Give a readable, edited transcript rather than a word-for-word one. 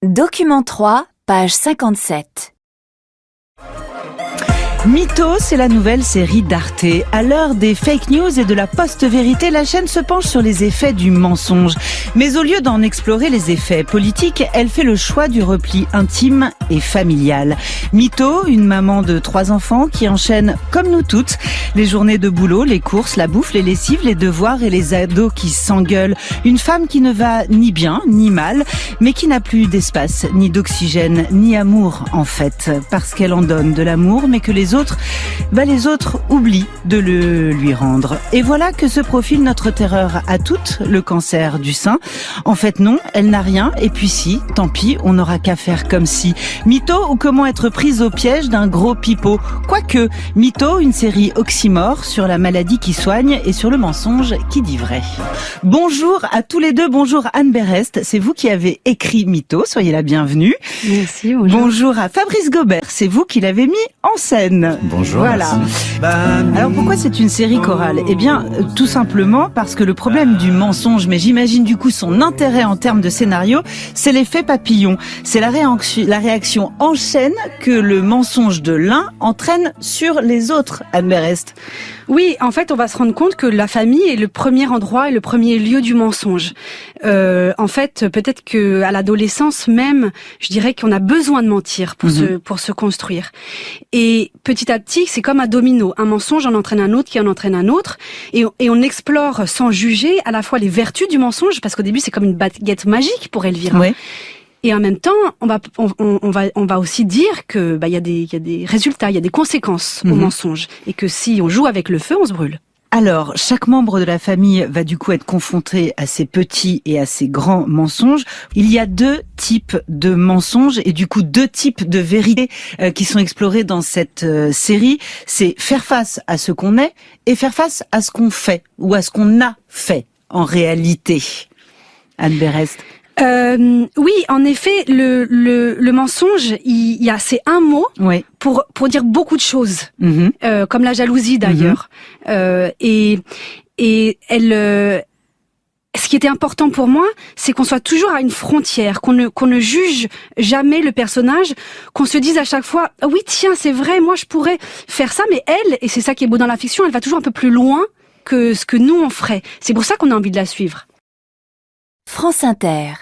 Document 3, page 57. Mythos, c'est la nouvelle série d'Arte. À l'heure des fake news et de la post-vérité, la chaîne se penche sur les effets du mensonge. Mais au lieu d'en explorer les effets politiques, elle fait le choix du repli intime et familial. Mythos, une maman de 3 enfants qui enchaîne, comme nous toutes, les journées de boulot, les courses, la bouffe, les lessives, les devoirs et les ados qui s'engueulent. Une femme qui ne va ni bien, ni mal, mais qui n'a plus d'espace, ni d'oxygène, ni amour, en fait. Parce qu'elle en donne de l'amour, mais que les autres oublient de le lui rendre. Et voilà que se profile notre terreur à toutes, le cancer du sein. En fait non, elle n'a rien, et puis si, tant pis, on n'aura qu'à faire comme si. Mythos ou comment être prise au piège d'un gros pipeau. Quoique, Mythos, une série oxymore sur la maladie qui soigne et sur le mensonge qui dit vrai. Bonjour à tous les deux, bonjour Anne Berest, c'est vous qui avez écrit Mythos, soyez la bienvenue. Merci, bonjour. Bonjour à Fabrice Gobert, c'est vous qui l'avez mis en scène. Bonjour. Voilà. Merci. Alors pourquoi c'est une série chorale ? Eh bien, tout simplement parce que le problème du mensonge, mais j'imagine du coup son intérêt en termes de scénario, c'est l'effet papillon. C'est la réaction en chaîne que le mensonge de l'un entraîne sur les autres, Anne Berest. Oui, en fait, on va se rendre compte que la famille est le premier endroit et le premier lieu du mensonge. En fait, peut-être que à l'adolescence même, je dirais qu'on a besoin de mentir pour se construire. Et petit à petit, c'est comme un domino. Un mensonge en entraîne un autre, qui en entraîne un autre. Et on explore sans juger à la fois les vertus du mensonge, parce qu'au début, c'est comme une baguette magique pour Elvira. Ouais. Et en même temps, on va aussi dire que il y a des résultats, il y a des conséquences au mensonge, et que si on joue avec le feu, on se brûle. Alors, chaque membre de la famille va du coup être confronté à ces petits et à ces grands mensonges. Il y a 2 types de mensonges et du coup 2 types de vérités qui sont explorées dans cette série. C'est faire face à ce qu'on est et faire face à ce qu'on fait ou à ce qu'on a fait en réalité. Anne Berest. Oui, en effet, le mensonge, c'est un mot Oui. pour dire beaucoup de choses, comme la jalousie d'ailleurs. Et elle. Ce qui était important pour moi, c'est qu'on soit toujours à une frontière, qu'on ne juge jamais le personnage, qu'on se dise à chaque fois oui tiens c'est vrai, moi je pourrais faire ça, mais elle, et c'est ça qui est beau dans la fiction, elle va toujours un peu plus loin que ce que nous on ferait. C'est pour ça qu'on a envie de la suivre. France Inter.